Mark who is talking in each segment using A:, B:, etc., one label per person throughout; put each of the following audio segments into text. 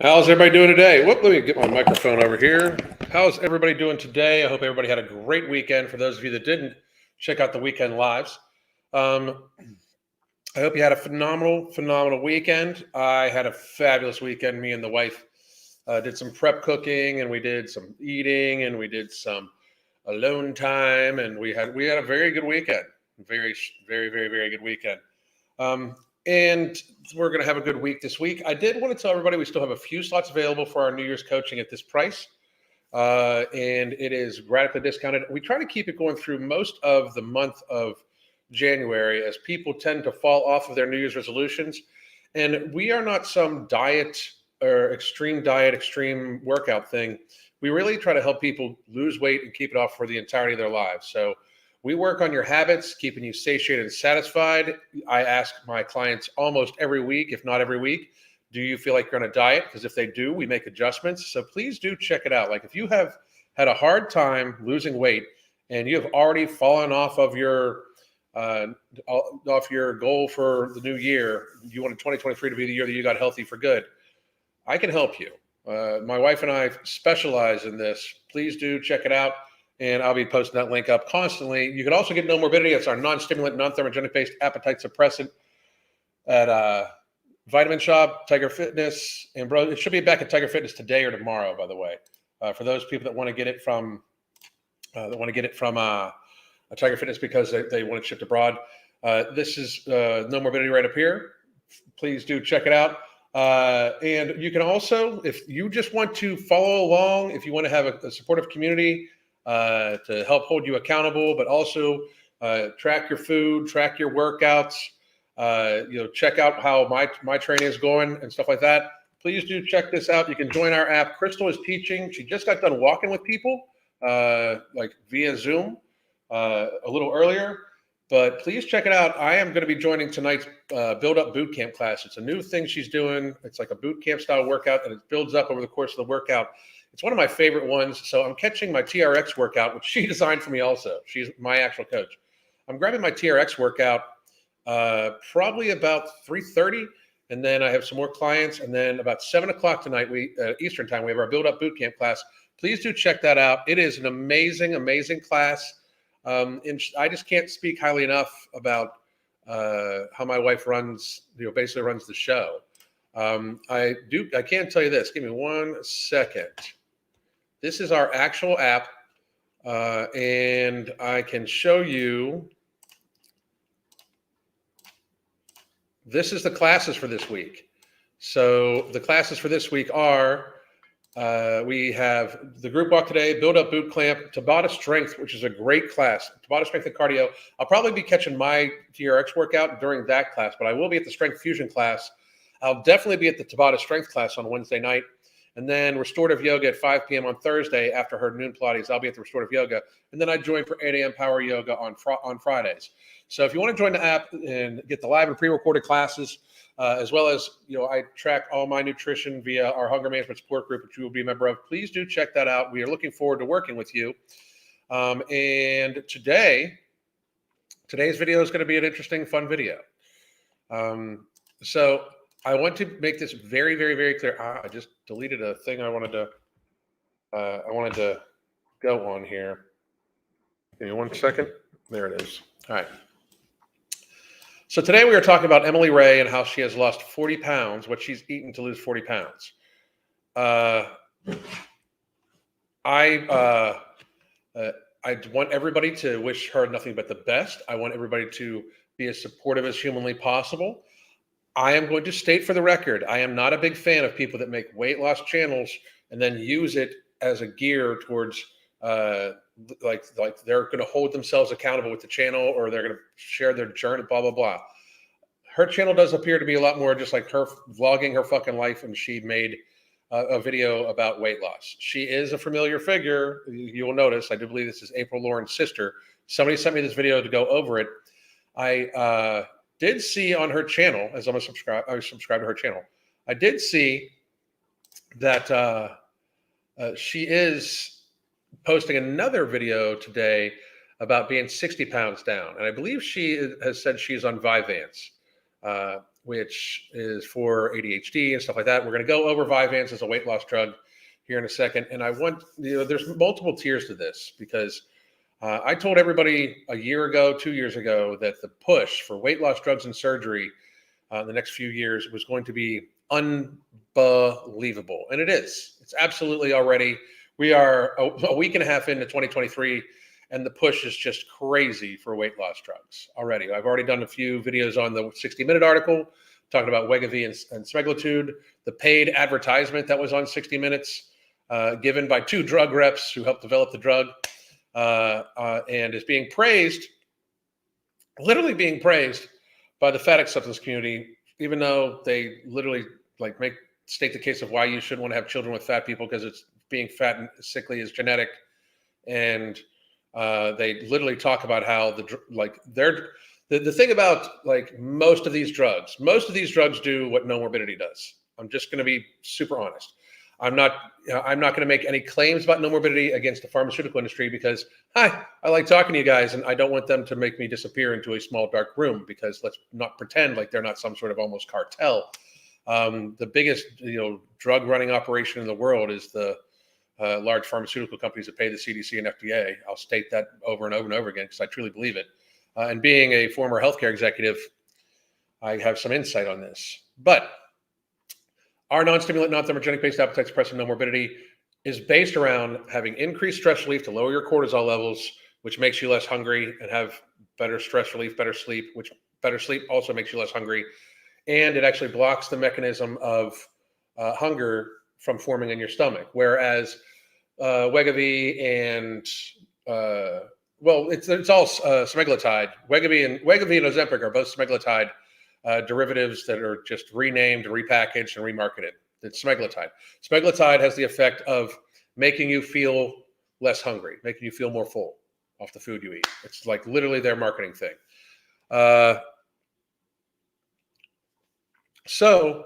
A: How's everybody doing today? Whoop, let me get my microphone over here. How's everybody doing today? I hope everybody had a great weekend. For those of you that didn't, check out the weekend lives. Um, I hope you had a phenomenal weekend. I had a fabulous weekend. Me and the wife did some prep cooking, and we did some eating, and we did some alone time, and we had a very good weekend. Very good weekend. Um, and we're going to have a good week this week. I did want to tell everybody we still have a few slots available for our New Year's coaching at this price. And it is radically discounted. We try to keep it going through most of the month of January as people tend to fall off of their New Year's resolutions. And we are not some diet or extreme workout thing. We really try to help people lose weight and keep it off for the entirety of their lives. So we work on your habits, keeping you satiated and satisfied. I ask my clients almost every week, if not every week, do you feel like you're on a diet? Because if they do, we make adjustments. So please do check it out. Like if you have had a hard time losing weight and you have already fallen off of your goal for the new year, you wanted 2023 to be the year that you got healthy for good, I can help you. My wife and I specialize in this. Please do check it out. And I'll be posting that link up constantly. You can also get No Morbidity. It's our non-stimulant, non-thermogenic-based appetite suppressant at Vitamin Shop, Tiger Fitness, and bro, it should be back at Tiger Fitness today or tomorrow. By the way, for those people that want to get it from Tiger Fitness because they want it shipped abroad, this is No Morbidity right up here. Please do check it out. And you can also, if you just want to follow along, if you want to have a supportive community to help hold you accountable, but also track your food, track your workouts, check out how my training is going and stuff like that. Please do check this out. You can join our app. Crystal is teaching. She just got done walking with people like via Zoom a little earlier, but please check it out. I am going to be joining tonight's Build Up Boot Camp class. It's a new thing she's doing. It's like a boot camp style workout, and it builds up over the course of the workout. It's one of my favorite ones. So I'm catching my TRX workout, which she designed for me also. She's my actual coach. I'm grabbing my TRX workout probably about 3:30. And then I have some more clients. And then about 7 o'clock tonight, Eastern time, we have our Build Up Bootcamp class. Please do check that out. It is an amazing class. And I just can't speak highly enough about how my wife basically runs the show. I can tell you this. Give me 1 second. This is our actual app, and I can show you. This is the classes for this week. So the classes for this week are, we have the group walk today, Build Up Boot Camp, Tabata Strength, which is a great class. Tabata Strength and Cardio. I'll probably be catching my TRX workout during that class, but I will be at the Strength Fusion class. I'll definitely be at the Tabata Strength class on Wednesday night. And then restorative yoga at 5 p.m. on Thursday after her noon Pilates. I'll be at the restorative yoga. And then I join for 8 a.m. power yoga on Fridays. So if you want to join the app and get the live and pre-recorded classes, as well as, I track all my nutrition via our hunger management support group, which you will be a member of. Please do check that out. We are looking forward to working with you. And today's video is going to be an interesting, fun video. So I want to make this very clear. I just deleted a thing I wanted to go on here. Give me 1 second. There it is. All right. So today we are talking about Emily Ray and how she has lost 40 pounds, what she's eaten to lose 40 pounds. I want everybody to wish her nothing but the best. I want everybody to be as supportive as humanly possible. I am going to state for the record, I am not a big fan of people that make weight loss channels and then use it as a gear towards like they're going to hold themselves accountable with the channel, or they're going to share their journey, blah, blah, blah. Her channel does appear to be a lot more just like her vlogging her fucking life, and she made a video about weight loss. She is a familiar figure. You will notice, I do believe this is April Lauren's sister. Somebody sent me this video to go over it. I did see on her channel, as I was subscribed to her channel, I did see that she is posting another video today about being 60 pounds down. And I believe she has said she's on Vyvanse. which is for ADHD and stuff like that. We're going to go over Vyvanse as a weight loss drug here in a second. And I want, there's multiple tiers to this because I told everybody a year ago, 2 years ago, that the push for weight loss drugs and surgery in the next few years was going to be unbelievable. And it is. It's absolutely already. We are a week and a half into 2023, and the push is just crazy for weight loss drugs already. I've already done a few videos on the 60-minute article talking about Wegovy and semaglutide, the paid advertisement that was on 60 Minutes given by 2 drug reps who helped develop the drug and is being praised, literally being praised by the fat acceptance community, even though they literally state the case of why you shouldn't want to have children with fat people because it's being fat and sickly is genetic. And they literally talk about how the thing about most of these drugs do what no morbidity does. I'm just going to be super honest. I'm not going to make any claims about no morbidity against the pharmaceutical industry because I like talking to you guys and I don't want them to make me disappear into a small dark room because let's not pretend like they're not some sort of almost cartel. The biggest drug running operation in the world is the large pharmaceutical companies that pay the CDC and FDA. I'll state that over and over and over again because I truly believe it. And being a former healthcare executive, I have some insight on this. But our non-stimulant, non-thermogenic-based appetite suppressant no morbidity is based around having increased stress relief to lower your cortisol levels, which makes you less hungry, and have better stress relief, better sleep, which better sleep also makes you less hungry. And it actually blocks the mechanism of hunger from forming in your stomach. Whereas Wegovy and it's all semaglutide. Wegovy and Ozempic are both semaglutide derivatives that are just renamed, repackaged, and remarketed. It's semaglutide. Semaglutide has the effect of making you feel less hungry, making you feel more full off the food you eat. It's like literally their marketing thing. So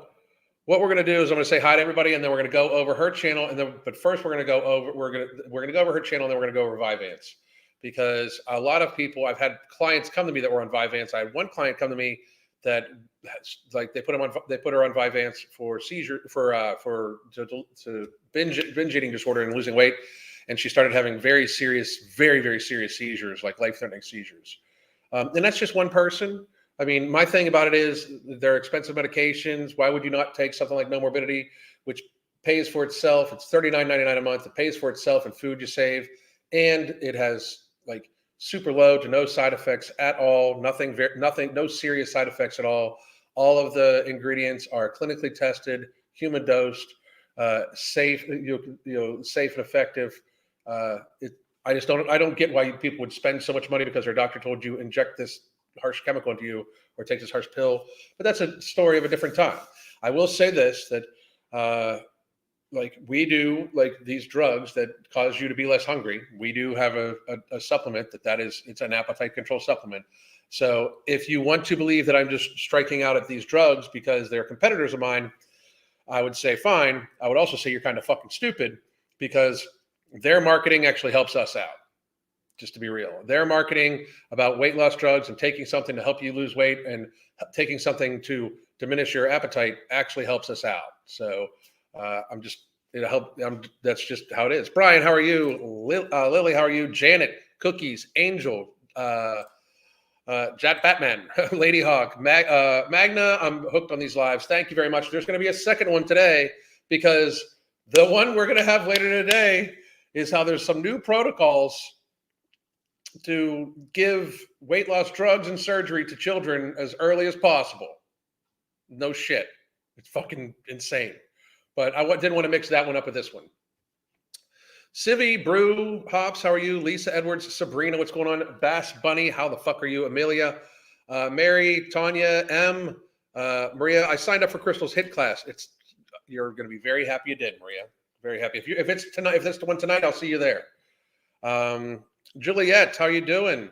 A: what we're going to do is I'm going to say hi to everybody, and then we're going to go over her channel. But first, we're going to go over her channel, and then we're going to go over Vyvanse, because a lot of people, I've had clients come to me that were on Vyvanse. I had one client come to me that they put her on Vyvanse for seizure to binge eating disorder and losing weight, and she started having very, very serious seizures, like life-threatening seizures. And that's just one person. I mean, my thing about it is they're expensive medications. Why would you not take something like no morbidity, which pays for itself? It's $39.99 a month. It pays for itself in food you save, and it has super low to no side effects at all. Nothing, no serious side effects at all. All of the ingredients are clinically tested, human dosed, safe, safe and effective. I don't get why people would spend so much money because their doctor told you inject this harsh chemical into you or take this harsh pill, but that's a story of a different time. I will say this, that we do these drugs that cause you to be less hungry. We do have a supplement it's an appetite control supplement. So if you want to believe that I'm just striking out at these drugs because they're competitors of mine, I would say fine. I would also say you're kind of fucking stupid because their marketing actually helps us out. Just to be real, their marketing about weight loss drugs and taking something to help you lose weight and taking something to diminish your appetite actually helps us out. So that's just how it is. Brian, how are you? Lily, how are you? Janet, Cookies, Angel, Jack Batman, Lady Hawk, Magna. I'm hooked on these lives. Thank you very much. There's going to be a second one today because the one we're going to have later today is how there's some new protocols to give weight loss drugs and surgery to children as early as possible. No shit. It's fucking insane. But I didn't want to mix that one up with this one. Civi, Brew, Hops, how are you? Lisa Edwards, Sabrina, what's going on? Bass Bunny, how the fuck are you? Amelia, Mary, Tanya, M, Maria. I signed up for Crystal's HIT class. You're going to be very happy you did, Maria. Very happy. If it's tonight, if that's the one tonight, I'll see you there. Juliet, how are you doing?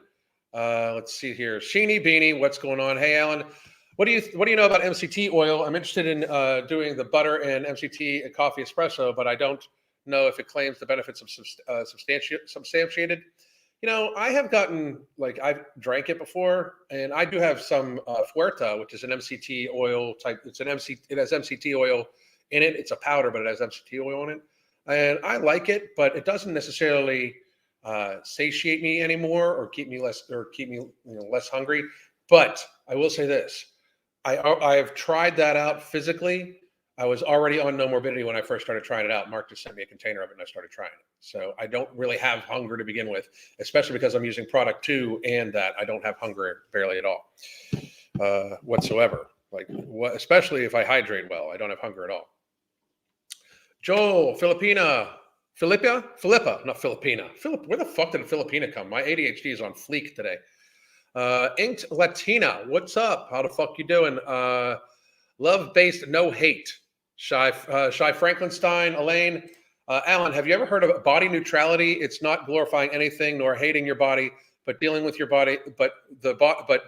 A: Let's see here. Sheeny Beanie, what's going on? Hey, Alan, what do you know about MCT oil? I'm interested in doing the butter and MCT coffee espresso, but I don't know if it claims the benefits of substantiated. I have gotten like I've drank it before, and I do have some Fuerta, which is an MCT oil type. It's an MC. It has MCT oil in it. It's a powder, but it has MCT oil in it, and I like it, but it doesn't necessarily satiate me anymore or keep me less hungry. But I will say this: I've tried that out physically. I was already on no morbidity when I first started trying it out. Mark just sent me a container of it, and I started trying it. So I don't really have hunger to begin with, especially because I'm using product two, and that I don't have hunger barely at all whatsoever. Especially if I hydrate well, I don't have hunger at all. Joel, Philippa, not Filipina. Philip, where the fuck did Filipina come? My ADHD is on fleek today. Inked Latina, what's up? How the fuck you doing? Love-based, no hate. Shy Frankenstein, Elaine. Alan, have you ever heard of body neutrality? It's not glorifying anything nor hating your body, but dealing with your body, but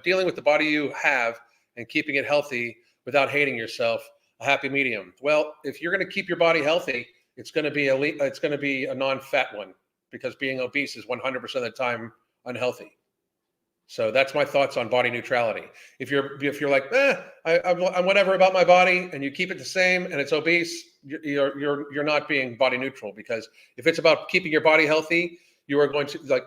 A: dealing with the body you have and keeping it healthy without hating yourself. A happy medium. Well, if you're going to keep your body healthy, it's going to be a non-fat one, because being obese is 100% of the time unhealthy. So that's my thoughts on body neutrality. If you're like, I'm whatever about my body, and you keep it the same, and it's obese, you're not being body neutral. Because if it's about keeping your body healthy, you are going to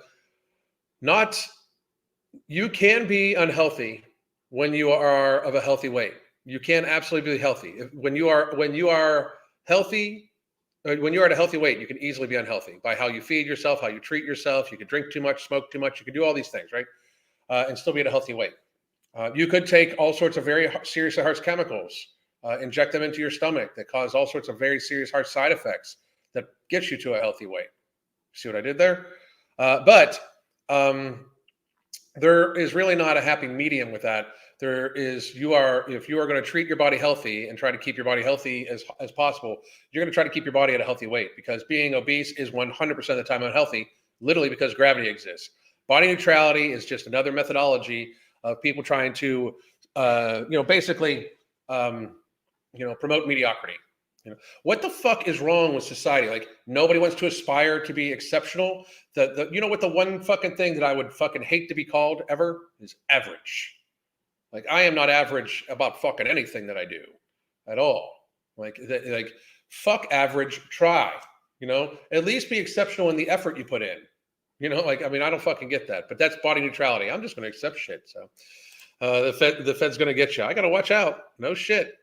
A: you can be unhealthy when you are of a healthy weight. You can absolutely be healthy. When you are healthy, when you're at a healthy weight, you can easily be unhealthy by how you feed yourself, how you treat yourself. You can drink too much, smoke too much. You can do all these things, right? And still be at a healthy weight. You could take all sorts of very serious harsh chemicals, inject them into your stomach that cause all sorts of very serious harsh side effects that gets you to a healthy weight. See what I did there? But there is really not a happy medium with that. If you are going to treat your body healthy and try to keep your body healthy as possible, you're going to try to keep your body at a healthy weight, because being obese is 100% of the time unhealthy, literally because gravity exists. Body neutrality is just another methodology of people trying to, basically, promote mediocrity. What the fuck is wrong with society? Like, nobody wants to aspire to be exceptional. What the one fucking thing that I would fucking hate to be called ever is average. Like, I am not average about fucking anything that I do at all. Like fuck average. Try. At least be exceptional in the effort you put in. I don't fucking get that, but that's body neutrality. I'm just going to accept shit. So the Fed's going to get you. I got to watch out. No shit.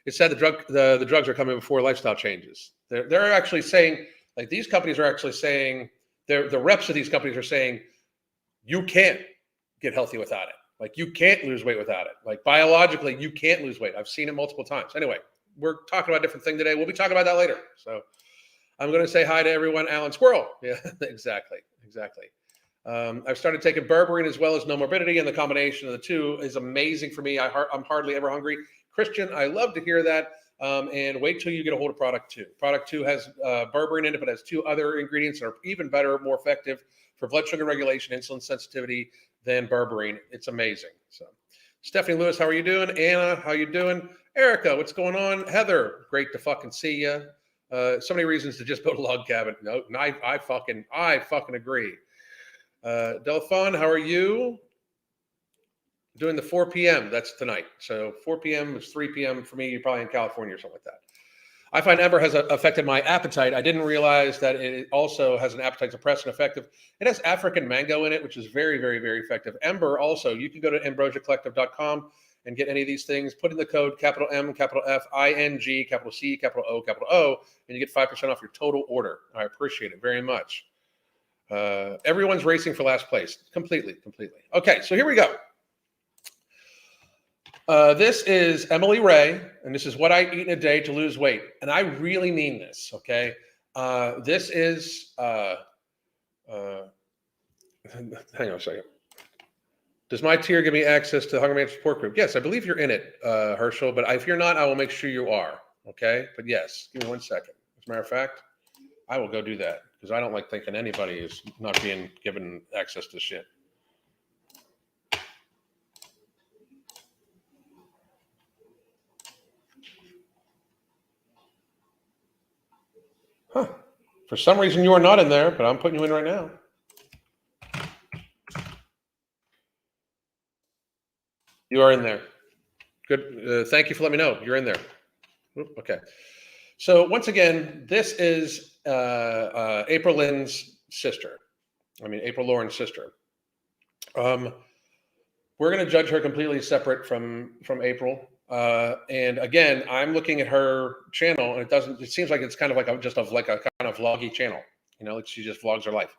A: It's sad the drugs are coming before lifestyle changes. They're actually saying, like, these companies are actually saying, the reps of these companies are saying, you can't get healthy without it. Like, you can't lose weight without it. Like, biologically, you can't lose weight. I've seen it multiple times. Anyway, we're talking about a different thing today. We'll be talking about that later. So I'm going to say hi to everyone. Alan Squirrel. Yeah, exactly. I've started taking berberine as well as no morbidity, and the combination of the two is amazing for me. I'm hardly ever hungry. Christian, I love to hear that. And wait till you get a hold of product two. Product two has berberine in it, but has two other ingredients that are even better, more effective for blood sugar regulation, insulin sensitivity than berberine. It's amazing. So, Stephanie Lewis, how are you doing? Anna, how you doing? Erica, what's going on? Heather, great to fucking see you. So many reasons to just build a log cabin. No, I fucking agree. Delphon, how are you? Doing the 4 p.m. That's tonight. So 4 p.m. is 3 p.m. for me. You're probably in California or something like that. I find Ember has affected my appetite. I didn't realize that it also has an appetite suppressant effective. It has African mango in it, which is very, very, very effective. Ember also, you can go to ambrosiacollective.com and get any of these things. Put in the code capital M, capital F, ING, capital C, capital O, and you get 5% off your total order. I appreciate it very much. Everyone's racing for last place. Completely. Okay, so here we go. This is Emily Ray, and this is what I eat in a day to lose weight. And I really mean this, okay? This is, hang on a second. Does my tier give me access to the Hunger Man support group? Yes, I believe you're in it, Herschel, but if you're not, I will make sure you are, okay? But yes, give me 1 second. As a matter of fact, I will go do that, because I don't like thinking anybody is not being given access to shit. For some reason, you are not in there, but I'm putting you in right now. You are in there. Good. Thank you for letting me know. You're in there. Okay. So once again, this is April Lynn's sister. April Lauren's sister. We're going to judge her completely separate from April. And again, I'm looking at her channel, and it seems like it's kind of like a kind of vloggy channel. Like she just vlogs her life.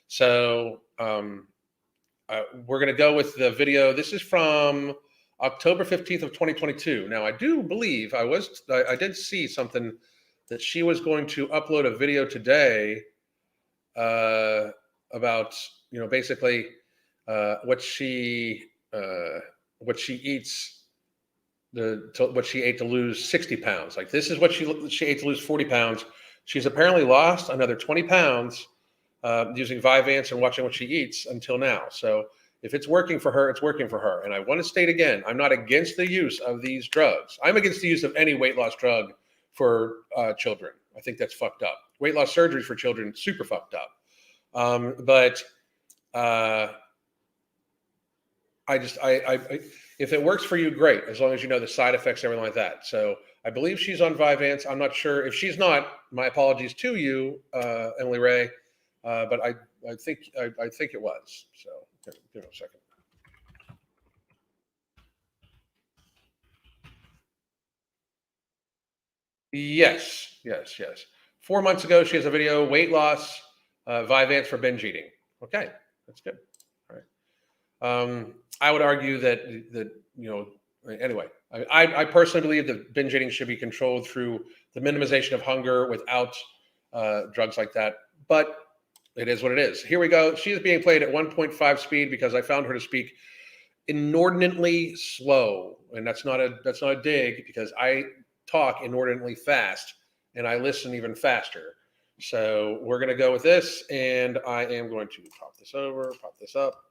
A: So we're going to go with the video. This is from October 15th of 2022. Now, I do believe I did see something that she was going to upload a video today about, basically what she eats, what she ate to lose 60 pounds. Like, this is what she ate to lose 40 pounds. She's apparently lost another 20 pounds using Vyvanse and watching what she eats until now. So if it's working for her, it's working for her. And I want to state again, I'm not against the use of these drugs. I'm against the use of any weight loss drug for children. I think that's fucked up. Weight loss surgery for children, super fucked up. But if it works for you, great, as long as you know the side effects, everything like that. So I believe she's on Vyvanse. I'm not sure if she's not. My apologies to you, Emily Ray, but I think it was. So give me a second. Yes. 4 months ago, she has a video: weight loss, Vyvanse for binge eating. Okay, that's good. All right. I would argue that anyway, I personally believe that binge eating should be controlled through the minimization of hunger without drugs like that. But it is what it is. Here we go. She is being played at 1.5 speed because I found her to speak inordinately slow, and that's not a dig, because I talk inordinately fast and I listen even faster. So we're going to go with this, and I am going to pop this up.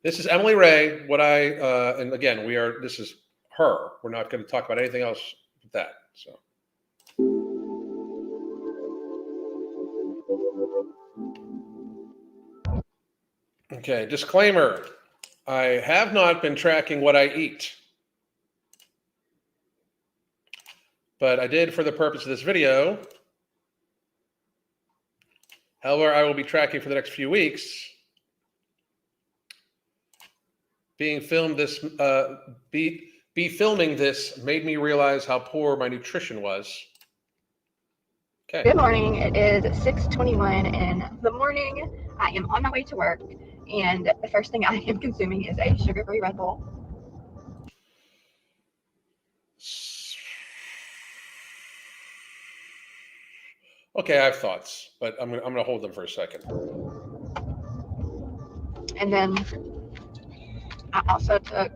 A: This is Emily Ray. And again, this is her. We're not going to talk about anything else with that. So. Okay, disclaimer. I have not been tracking what I eat, but I did for the purpose of this video. However, I will be tracking for the next few weeks. Filming this made me realize how poor my nutrition was. Okay.
B: Good morning. It is 6:21 in the morning. I am on my way to work, and the first thing I am consuming is a sugar-free Red Bull.
A: Okay, I have thoughts, but I'm gonna hold them for a second.
B: And then I also took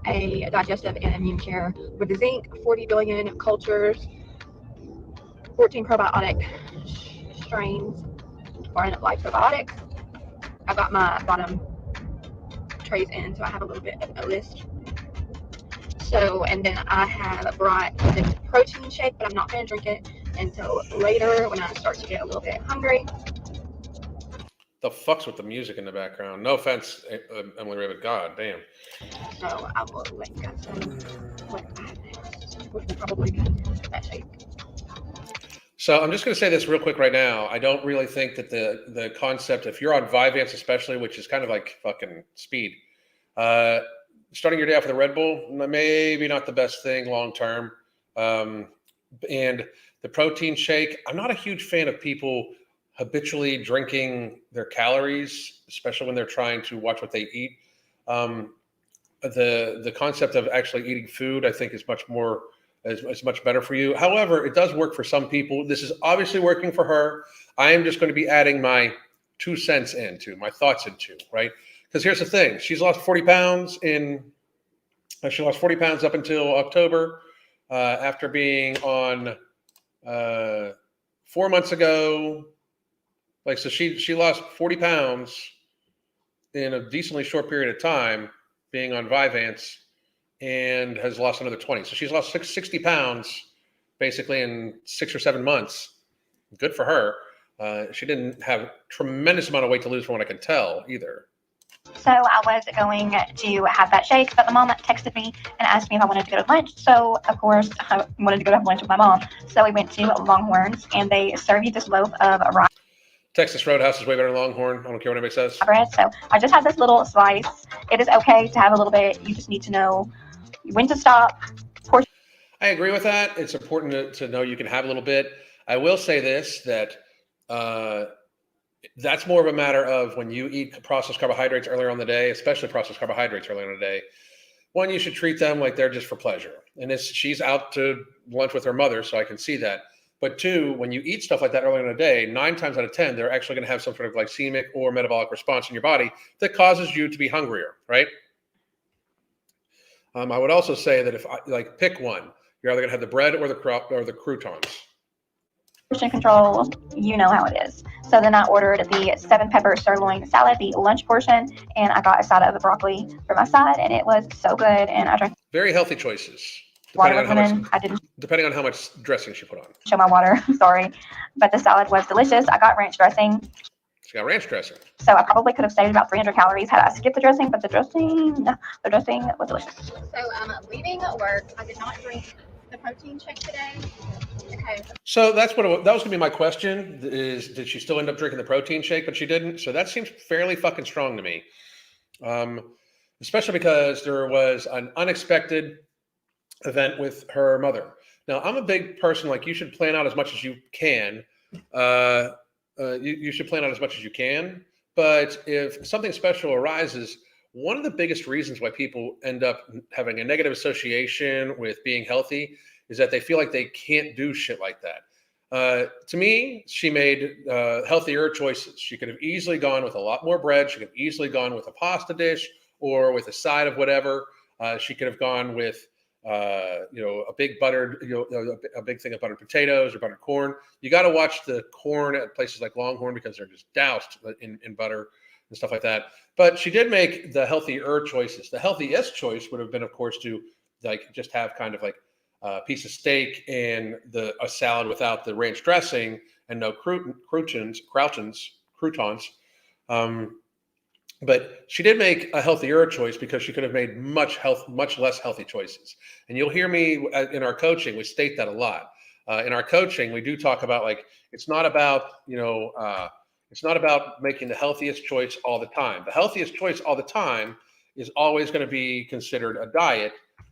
B: a digestive and immune care with zinc, 40 billion cultures, 14 probiotic strains, or like probiotics. I got my bottom trays in, so I have a little bit of a list. So, and then I have brought this protein shake, but I'm not going to drink it until later when I start to get a little bit hungry.
A: The fuck's with the music in the background? No offense, Emily Ray, but god damn.
B: So I will let you guys know what I have next, which will probably be that shake.
A: So I'm just going to say this real quick right now. I don't really think that the concept, if you're on Vyvanse especially, which is kind of like fucking speed, starting your day off with a Red Bull, maybe not the best thing long term. And the protein shake, I'm not a huge fan of people habitually drinking their calories, especially when they're trying to watch what they eat. The concept of actually eating food, I think, is much better for you. However, it does work for some people. This is obviously working for her. I am just going to be adding my 2 cents into, my thoughts into, right? Because here's the thing. She's lost 40 pounds she lost 40 pounds up until October after being on 4 months ago. Like, so she lost 40 pounds in a decently short period of time being on Vyvanse, and has lost another 20. So she's lost 60 pounds basically in 6 or 7 months. Good for her. She didn't have a tremendous amount of weight to lose from what I can tell either.
C: So I was going to have that shake, but my mom texted me and asked me if I wanted to go to lunch. So of course I wanted to go have lunch with my mom. So we went to Longhorns and they serve you this loaf of rye
A: Texas Roadhouse is way better than Longhorn. I don't care what anybody says.
C: bread. So I just had this little slice. It is okay to have a little bit. You just need to know when to stop.
A: I agree with that. It's important to know you can have a little bit. I will say this, that that's more of a matter of when you eat processed carbohydrates earlier on the day, especially processed carbohydrates earlier in the day. One, you should treat them like they're just for pleasure. And she's out to lunch with her mother, so I can see that. But two, when you eat stuff like that earlier in the day, 9 times out of 10, they're actually going to have some sort of glycemic or metabolic response in your body that causes you to be hungrier, right? I would also say that if pick one, you're either going to have the bread or the croutons.
C: Portion control, you know how it is. So then I ordered the 7-pepper sirloin salad, the lunch portion, and I got a side of broccoli for my side, and it was so good. And I drank
A: very healthy choices.
C: Water with lemon. I didn't
A: depending on how much dressing she put on.
C: Show my water, sorry, but the salad was delicious. I got ranch dressing.
A: She got ranch dressing.
C: So I probably could have saved about 300 calories had I skipped the dressing, but the dressing was delicious.
B: So leaving work, I did not drink the protein shake today. Okay.
A: So that was going to be my question: is did she still end up drinking the protein shake? But she didn't. So that seems fairly fucking strong to me, especially because there was an unexpected event with her mother. Now, I'm a big person. Like, you should plan out as much as you can. You should plan out as much as you can. But if something special arises, one of the biggest reasons why people end up having a negative association with being healthy is that they feel like they can't do shit like that. To me, she made healthier choices. She could have easily gone with a lot more bread. She could have easily gone with a pasta dish or with a side of whatever. She could have gone with a big buttered, a big thing of buttered potatoes or buttered corn. You got to watch the corn at places like Longhorn because they're just doused in butter and stuff like that. But she did make the healthier choices. The healthiest choice would have been, of course, to just have kind of like a piece of steak and a salad without the ranch dressing and no croutons. But she did make a healthier choice because she could have made much less healthy choices. And you'll hear me in our coaching, we state that a lot. In our coaching, we do talk about it's not about making the healthiest choice all the time. The healthiest choice all the time is always going to be considered a diet,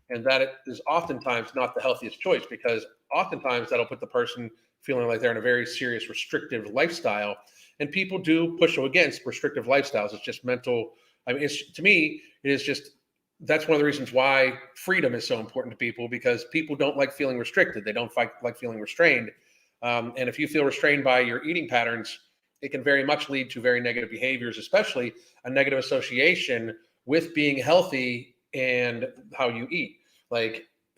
A: and that it is oftentimes not the healthiest choice because oftentimes that'll put the person feeling like they're in a very serious restrictive lifestyle. And people do push against restrictive lifestyles. It's just mental. I mean, to me, it is just, that's one of the reasons why freedom is so important to people, because people don't like feeling restricted. They don't like feeling restrained. And if you feel restrained by your eating patterns, it can very much lead to very negative behaviors, especially a negative association with being healthy and how you eat.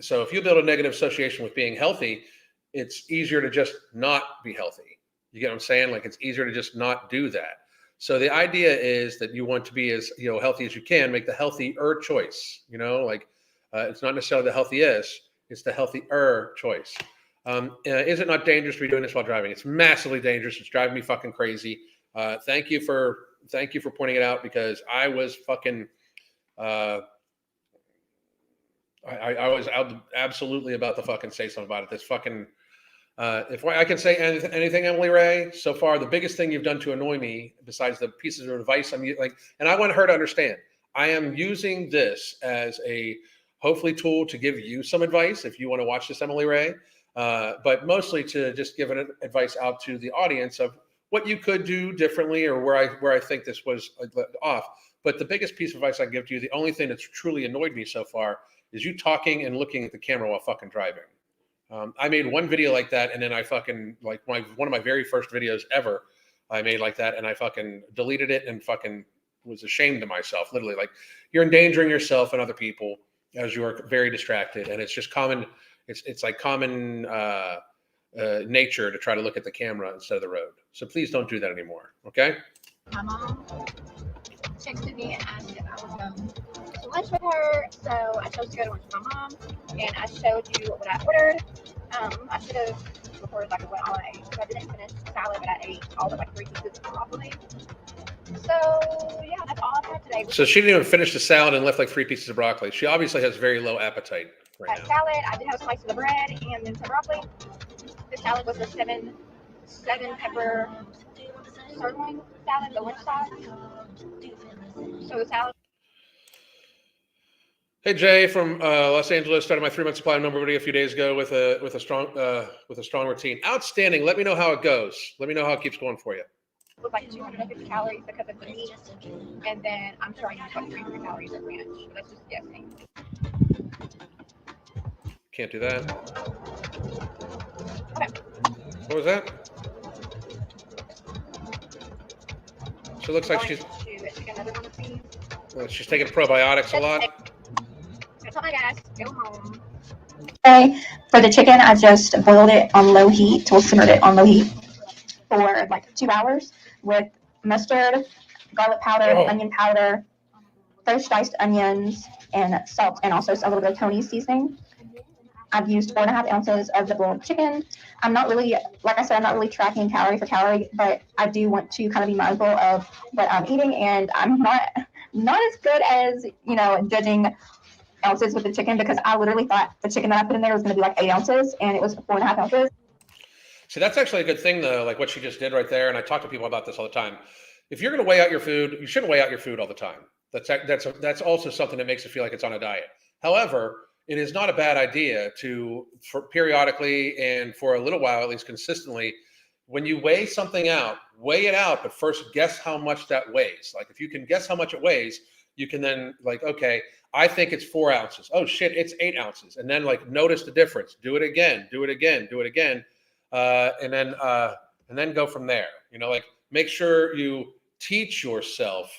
A: So if you build a negative association with being healthy, it's easier to just not be healthy. You get what I'm saying? It's easier to just not do that. So the idea is that you want to be as healthy as you can. Make the healthier choice. It's not necessarily the healthiest; it's the healthier choice. Is it not dangerous to be doing this while driving? It's massively dangerous. It's driving me fucking crazy. Thank you for pointing it out, because I was fucking. I was absolutely about to fucking say something about it. This fucking. If I can say anything, Emily Ray, so far the biggest thing you've done to annoy me, besides the pieces of advice I'm and I want her to understand, I am using this as a hopefully tool to give you some advice if you want to watch this, Emily Ray, but mostly to just give an advice out to the audience of what you could do differently or where I think this was off. But the biggest piece of advice I can give to you, the only thing that's truly annoyed me so far, is you talking and looking at the camera while fucking driving. I made one video like that, and then I fucking one of my very first videos ever I made like that, and I fucking deleted it and fucking was ashamed of myself. Literally, you're endangering yourself and other people as you are very distracted, and it's just common. It's like common nature to try to look at the camera instead of the road. So please don't do that anymore. Okay?
B: My mom texted me and asked if I was going to lunch with her. So I chose to go to lunch with my mom, and I showed you what I ordered. I should have recorded like what all I ate, because I didn't finish the salad, but I ate all the like 3 pieces of broccoli. So yeah, that's all I've had today.
A: So she didn't even finish the salad and left like 3 pieces of broccoli. She obviously has very low appetite right now.
B: Salad. I did have a slice of the bread and then some broccoli. The salad was a seven pepper sirloin salad, the lunch size. So the salad.
A: Hey Jay from Los Angeles, started my 3-month supply of number video a few days ago with a strong routine. Outstanding. Let me know how it goes. Let me know how it keeps going for you.
B: It was like 250 calories because of the meat, and then I'm sure I used like 300 calories of ranch. That's just guessing.
A: Can't do that.
B: Okay.
A: What was that? So it looks like she's taking probiotics a lot.
B: That's all I got. Go home.
C: Okay, for the chicken, I just boiled it on low heat, or simmered it on low heat for like 2 hours with mustard, garlic powder, onion powder, fresh diced onions, and salt, and also a little bit of Tony's seasoning. I've used 4.5 ounces of the boiled chicken. I'm not really, like I said, I'm not really tracking calorie for calorie, but I do want to kind of be mindful of what I'm eating, and I'm not as good as, judging ounces with the chicken, because I literally thought the chicken that I put in there was going to be like 8 ounces, and it was 4.5 ounces.
A: See, that's actually a good thing though, like what she just did right there. And I talk to people about this all the time. If you're going to weigh out your food, you shouldn't weigh out your food all the time. That's also something that makes it feel like it's on a diet. However, it is not a bad idea to, for periodically and for a little while, at least consistently, when you weigh something out, weigh it out, but first guess how much that weighs. Like if you can guess how much it weighs, you can then like, okay, I think it's 4 ounces. Oh shit, it's 8 ounces. And then like notice the difference. Do it again, do it again, do it again. And then go from there. Like make sure you teach yourself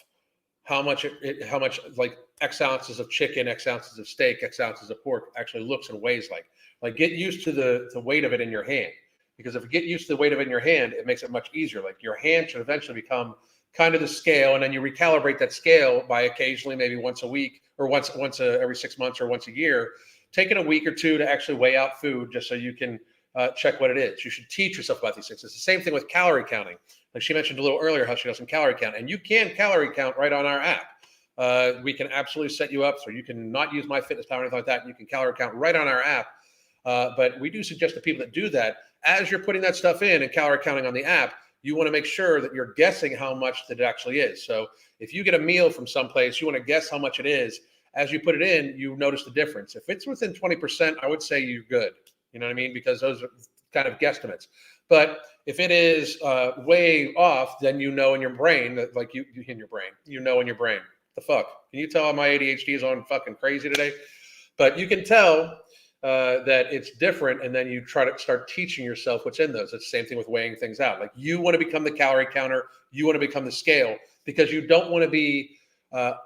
A: how much like X ounces of chicken, X ounces of steak, X ounces of pork actually looks and weighs like. Like get used to the weight of it in your hand, because if you get used to the weight of it in your hand, it makes it much easier. Like your hand should eventually become kind of the scale, and then you recalibrate that scale by occasionally, maybe once a week or once every 6 months or once a year, taking a week or two to actually weigh out food just so you can check what it is. You should teach yourself about these things. It's the same thing with calorie counting. Like she mentioned a little earlier how she does some calorie count, and you can calorie count right on our app. We can absolutely set you up so you can not use MyFitnessPal or anything like that. And you can calorie count right on our app. But we do suggest to people that do that, as you're putting that stuff in and calorie counting on the app, you want to make sure that you're guessing how much that it actually is. So if you get a meal from someplace, you want to guess how much it is. As you put it in, you notice the difference. If it's within 20%, I would say you're good. You know what I mean? Because those are kind of guesstimates. But if it is way off, then in your brain that like you in your brain, in your brain, the fuck. Can you tell my ADHD is on fucking crazy today? But you can tell that it's different, and then you try to start teaching yourself what's in those. It's the same thing with weighing things out. Like you want to become the calorie counter, you want to become the scale, because you don't want to be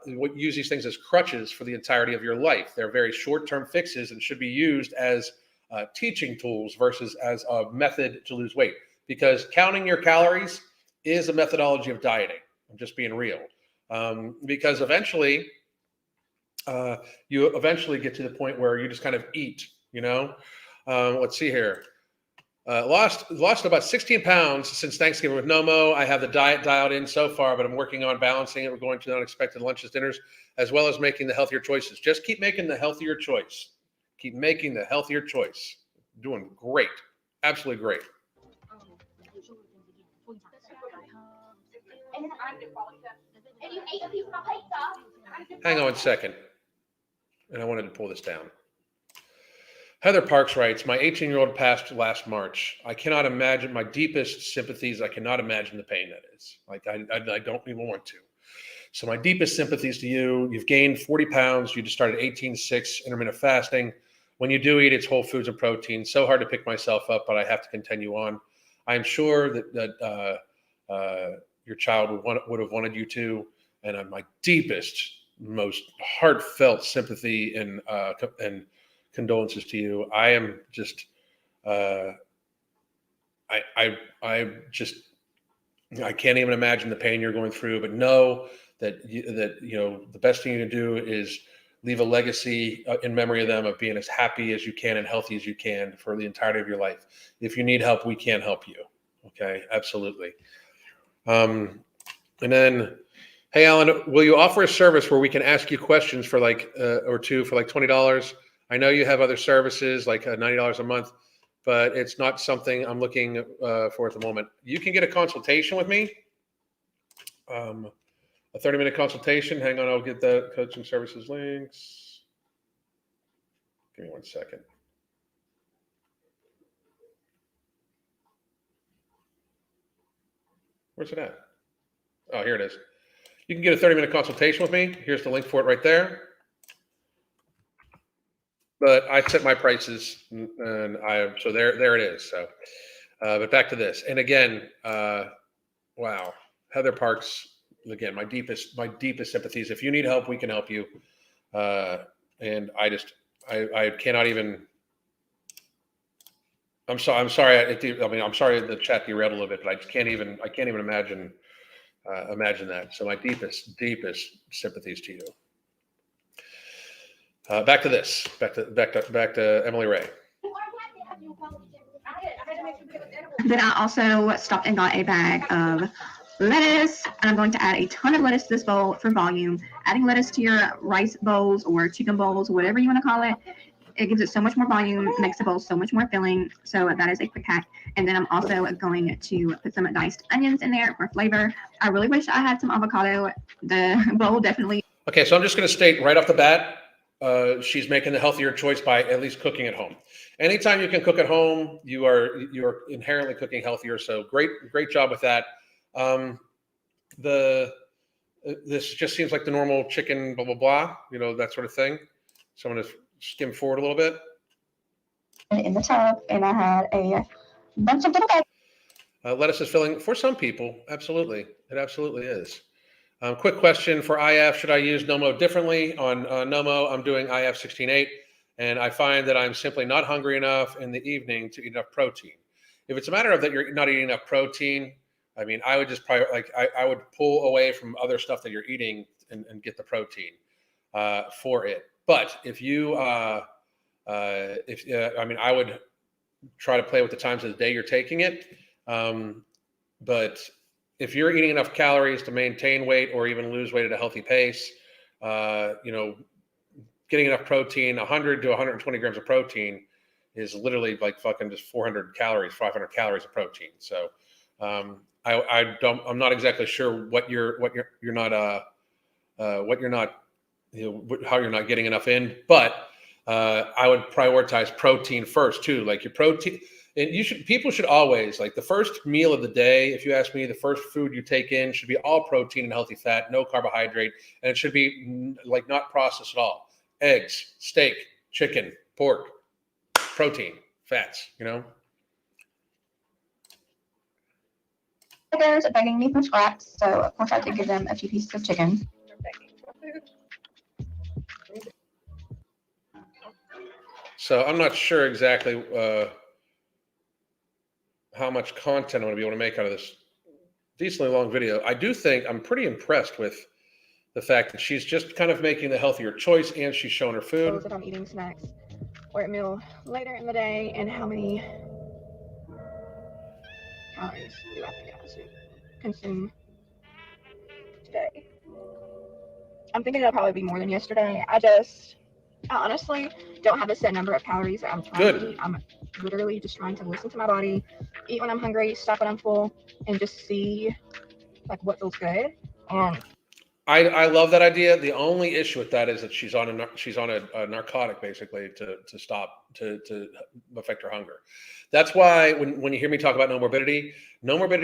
A: use these things as crutches for the entirety of your life. They're very short-term fixes and should be used as teaching tools versus as a method to lose weight, because counting your calories is a methodology of dieting. I'm just being real, because eventually you eventually get to the point where you just kind of eat, let's see here. Lost about 16 pounds since Thanksgiving with Nomo. I have the diet dialed in so far, but I'm working on balancing it. We're going to unexpected lunches, dinners, as well as making the healthier choices. Just keep making the healthier choice. Keep making the healthier choice. Doing great. Absolutely great. Hang on a second. And I wanted to pull this down. Heather Parks writes, my 18-year-old passed last March. I cannot imagine my deepest sympathies. I cannot imagine the pain that is. Like, I don't even want to. So my deepest sympathies to you. You've gained 40 pounds. You just started 18-6 intermittent fasting. When you do eat, it's whole foods and protein. So hard to pick myself up, but I have to continue on. I'm sure that your child would have wanted you to. And my deepest, most heartfelt sympathy and condolences to you. I am just, I can't even imagine the pain you're going through. But know that the best thing you can do is leave a legacy in memory of them of being as happy as you can and healthy as you can for the entirety of your life. If you need help, we can help you. Okay, absolutely. And then, hey, Alan, will you offer a service where we can ask you questions for like or two for like $20? I know you have other services like $90 a month, but it's not something I'm looking for at the moment. You can get a consultation with me, a 30-minute consultation. Hang on, I'll get the coaching services links. Give me 1 second. Where's it at? Oh, here it is. You can get a 30-minute consultation with me. Here's the link for it right there. But I set my prices, and so there it is. So, but back to this. And again, wow, Heather Parks. Again, my deepest sympathies. If you need help, we can help you. And I cannot even. I'm sorry. I'm sorry the chat derailed a little bit, but I can't even imagine that. So my deepest sympathies to you. Back to this. Back to Emily Ray.
C: Then I also stopped and got a bag of lettuce, and I'm going to add a ton of lettuce to this bowl for volume. Adding lettuce to your rice bowls or chicken bowls, whatever you want to call it, it gives it so much more volume, makes the bowl so much more filling. So that is a quick hack. And then I'm also going to put some diced onions in there for flavor. I really wish I had some avocado. The bowl definitely.
A: Okay, so I'm just going to state right off the bat, she's making the healthier choice by at least cooking at home. Anytime you can cook at home, you're inherently cooking healthier. So great job with that. This just seems like the normal chicken, blah, blah, blah, that sort of thing. So I'm going to skim forward a little bit.
C: In the tub, and I had a bunch of little bags.
A: Lettuce is filling for some people. Absolutely. It absolutely is. Quick question for IF. Should I use NOMO differently? On NOMO, I'm doing IF 16.8, and I find that I'm simply not hungry enough in the evening to eat enough protein. If it's a matter of that you're not eating enough protein, I mean, I would just I would pull away from other stuff that you're eating and get the protein for it. But if you, I would try to play with the times of the day you're taking it. But if you're eating enough calories to maintain weight or even lose weight at a healthy pace, getting enough protein, 100 to 120 grams of protein is literally like fucking just 400 calories, 500 calories of protein. So I'm not exactly sure how you're not getting enough in, but I would prioritize protein first too. Like your protein. And people should always, like the first meal of the day, if you ask me, the first food you take in should be all protein and healthy fat, no carbohydrate, and it should be like not processed at all. Eggs, steak, chicken, pork, protein, fats,
C: Beggars are begging me for scraps, so of course I had to give them a few pieces of chicken.
A: So I'm not sure exactly how much content I'm going to be able to make out of this decently long video. I do think I'm pretty impressed with the fact that she's just kind of making the healthier choice and she's showing her food.
B: That I'm eating snacks or a meal later in the day, and how many calories do I think I should consume today. I'm thinking it'll probably be more than yesterday. I honestly don't have a set number of calories that I'm trying to eat. I'm literally just trying to listen to my body, eat when I'm hungry, stop when I'm full, and just see like what feels good. And
A: I love that idea. The only issue with that is that she's on a narcotic basically to affect her hunger. That's why when you hear me talk about no morbidity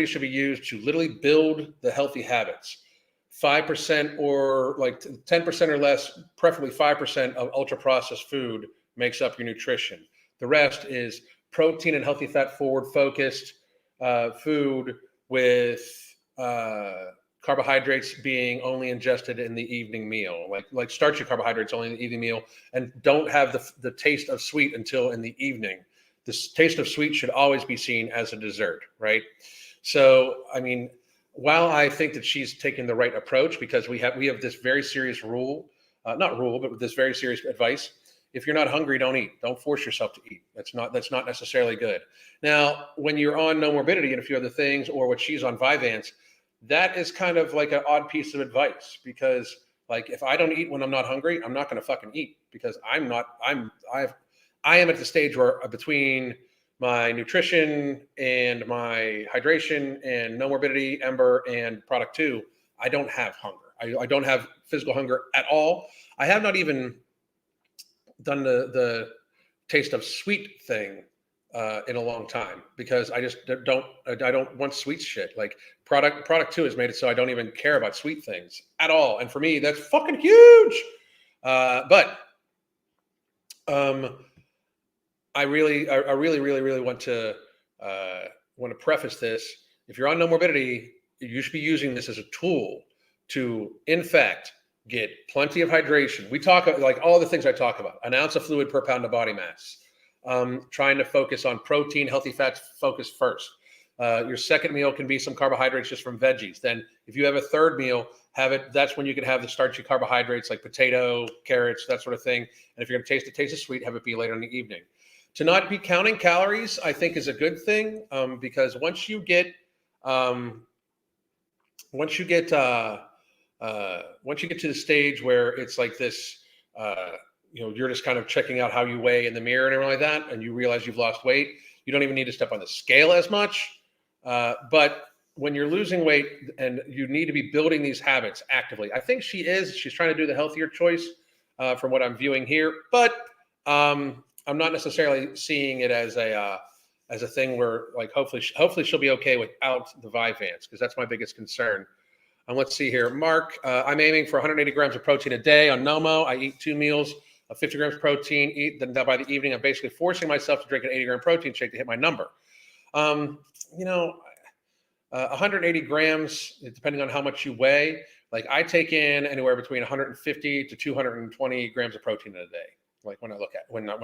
A: should be used to literally build the healthy habits. 5% or like 10% or less, preferably 5% of ultra processed food makes up your nutrition. The rest is protein and healthy fat forward focused food with carbohydrates being only ingested in the evening meal, like starchy carbohydrates only in the evening meal, and don't have the taste of sweet until in the evening. This taste of sweet should always be seen as a dessert, right? So, I mean, while I think that she's taking the right approach, because we have this very serious rule not rule, but with this very serious advice. If you're not hungry, don't eat. Don't force yourself to eat. That's not necessarily good. Now, when you're on no morbidity and a few other things, or what she's on Vyvanse, that is kind of like an odd piece of advice, because like if I don't eat when I'm not hungry, I'm not going to fucking eat, because I am at the stage where between my nutrition and my hydration and no morbidity, Ember, and product 2, I don't have hunger. I don't have physical hunger at all. I have not even done the taste of sweet thing in a long time, because I just don't want sweet shit. Like product 2 has made it so I don't even care about sweet things at all. And for me, that's fucking huge. But I really want to preface this. If you're on no morbidity, you should be using this as a tool to, in fact, get plenty of hydration. We talk like all the things I talk about: an ounce of fluid per pound of body mass. Trying to focus on protein, healthy fats focus first. Your second meal can be some carbohydrates just from veggies. Then if you have a third meal, that's when you can have the starchy carbohydrates like potato, carrots, that sort of thing. And if you're going to taste it sweet, have it be later in the evening. To not be counting calories, I think, is a good thing, because once you get to the stage where it's like this, you're just kind of checking out how you weigh in the mirror and everything like that, and you realize you've lost weight, you don't even need to step on the scale as much. But when you're losing weight and you need to be building these habits actively, I think she's trying to do the healthier choice from what I'm viewing here. But I'm not necessarily seeing it as a thing where, like, hopefully she'll be okay without the Vyvanse, because that's my biggest concern. Let's see here. Mark, I'm aiming for 180 grams of protein a day on NOMO. I eat 2 meals of 50 grams of protein. Then by the evening, I'm basically forcing myself to drink an 80-gram protein shake to hit my number. 180 grams, depending on how much you weigh. Like, I take in anywhere between 150 to 220 grams of protein in a day. Like when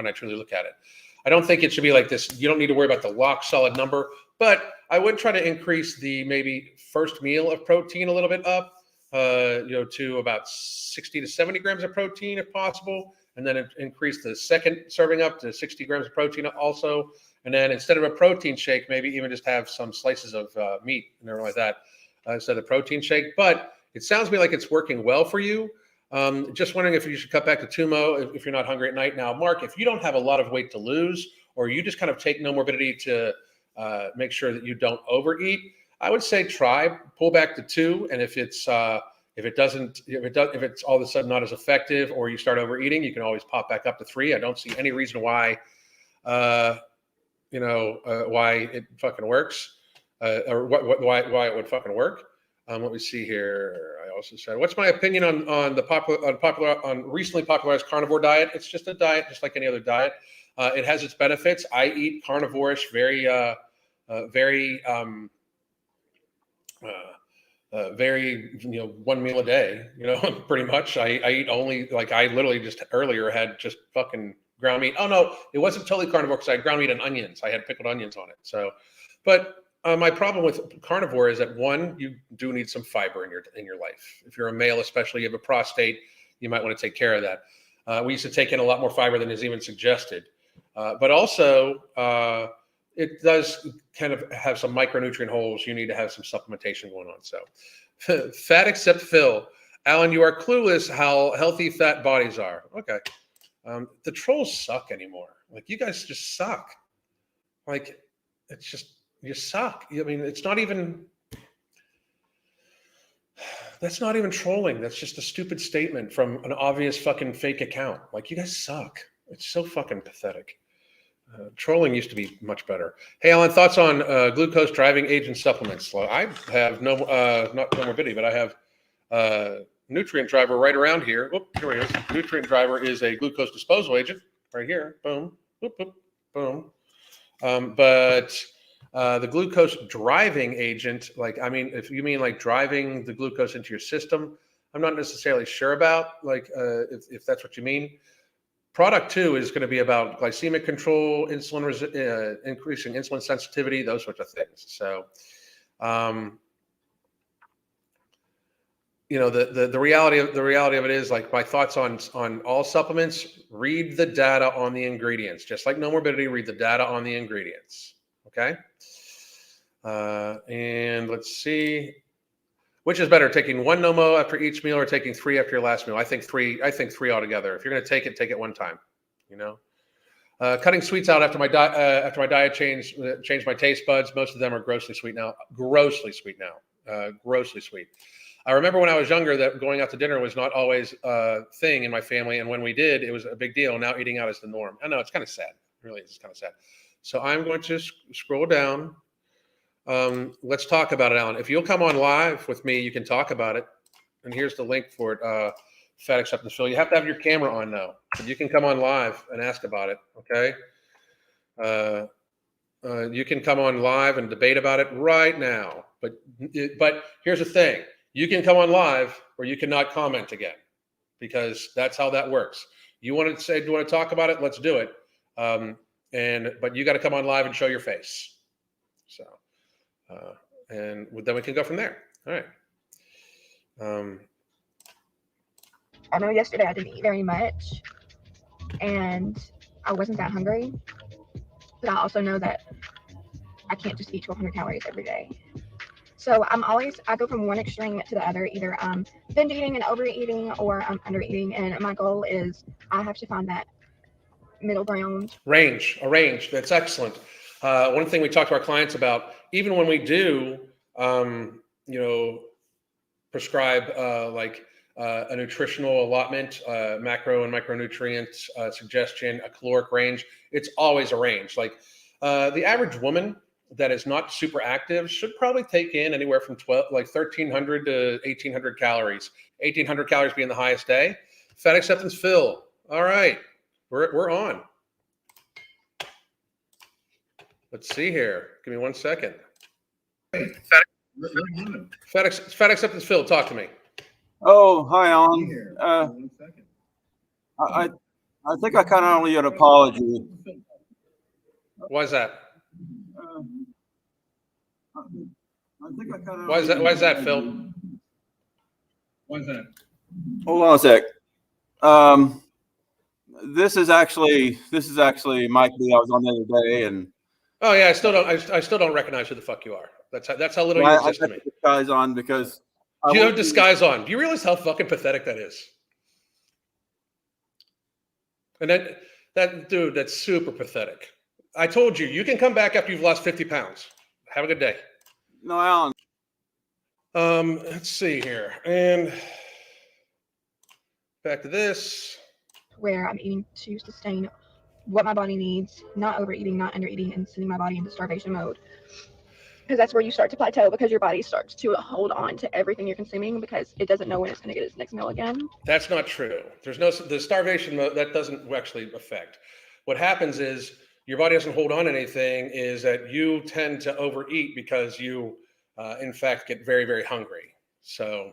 A: I truly look at it, I don't think it should be like this. You don't need to worry about the lock solid number, but I would try to increase the maybe first meal of protein a little bit up, to about 60 to 70 grams of protein if possible. And then increase the second serving up to 60 grams of protein also. And then instead of a protein shake, maybe even just have some slices of meat and everything like that instead of the protein shake. But it sounds to me like it's working well for you. Just wondering if you should cut back to Tumo if you're not hungry at night. Now, Mark, if you don't have a lot of weight to lose, or you just kind of take no morbidity to make sure that you don't overeat, I would say pull back to 2. And if it's all of a sudden not as effective, or you start overeating, you can always pop back up to 3. I don't see any reason why why it fucking works, or why it would fucking work. Let me see here. I also said, what's my opinion on recently popularized carnivore diet? It's just a diet, just like any other diet. It has its benefits. I eat carnivore-ish, very 1 meal a day. Pretty much. I eat only, like, I literally just earlier had just fucking ground meat. Oh no, it wasn't totally carnivore because I had ground meat and onions. I had pickled onions on it. So, but my problem with carnivore is that, one, you do need some fiber in your life. If you're a male, especially, you have a prostate, you might want to take care of that. We used to take in a lot more fiber than is even suggested. But also, it does kind of have some micronutrient holes. You need to have some supplementation going on. So, fat except Phil. Alan, you are clueless how healthy fat bodies are. Okay. The trolls suck anymore. Like, you guys just suck. Like, it's just, you suck. I mean, that's not even trolling. That's just a stupid statement from an obvious fucking fake account. Like, you guys suck. It's so fucking pathetic. Trolling used to be much better. Hey, Alan, thoughts on glucose driving agent supplements? Well, I have not no morbidity, but I have Nutrient Driver right around here. Whoop, here it is. Nutrient Driver is a glucose disposal agent right here. Boom, boop, boop, boom. But the glucose driving agent, like, I mean, if you mean like driving the glucose into your system, I'm not necessarily sure about, like, if that's what you mean. Product 2 is going to be about glycemic control, increasing insulin sensitivity, those sorts of things. So, the reality of it is, like, my thoughts on all supplements. Read the data on the ingredients, just like No Morbidity. Read the data on the ingredients. Okay. And let's see, which is better, taking one Nomo after each meal or taking 3 after your last meal? I think three altogether. If you're going to take it one time. Cutting sweets out after my diet changed my taste buds. Most of them are grossly sweet now. Grossly sweet. I remember when I was younger that going out to dinner was not always a thing in my family, and when we did, it was a big deal. Now eating out is the norm. I know, it's kind of sad. It really is. It's kind of sad. So I'm going to scroll down. Let's talk about it, Alan. If you'll come on live with me, you can talk about it. And here's the link for it. Fat acceptance fill. You have to have your camera on though, but you can come on live and ask about it. Okay. You can come on live and debate about it right now. But here's the thing: you can come on live, or you cannot comment again, because that's how that works. You want to talk about it? Let's do it. But you got to come on live and show your face. So, and then we can go from there. All right.
B: I know yesterday I didn't eat very much and I wasn't that hungry, but I also know that I can't just eat 1,200 calories every day. So I go from one extreme to the other. Either I'm binge eating and overeating, or I'm under eating. And my goal is I have to find that middle ground.
A: A range. That's excellent. One thing we talk to our clients about, even when we do, prescribe a nutritional allotment, macro and micronutrients suggestion, a caloric range, it's always a range. Like the average woman that is not super active should probably take in anywhere from 1,300 to 1,800 calories. 1,800 calories being the highest day. Fat acceptance fill. All right, we're on. Let's see here. Give me 1 second. Fat acceptance fill. Talk to me.
D: Oh, hi, Alan. I think I kind of owe you an apology.
A: Why is that?
D: Why
A: is that, Phil?
D: Why is that? Hold on a sec. This is actually Mike B. I was on the other day, and
A: oh yeah, I still don't recognize who the fuck you are. That's how little you exist to me.
D: Disguise on because
A: you have disguise on. Do you realize how fucking pathetic that is? And that dude, that's super pathetic. I told you, you can come back after you've lost 50 pounds. Have a good day.
D: No, Alan.
A: Let's see here. And back to this.
B: Where I'm eating to sustain what my body needs, not overeating, not undereating, and sending my body into starvation mode. Because that's where you start to plateau, because your body starts to hold on to everything you're consuming because it doesn't know when it's going to get its next meal again.
A: That's not true. The starvation mode, that doesn't actually affect. What happens is your body doesn't hold on to anything, is that you tend to overeat because you, in fact, get very, very hungry. So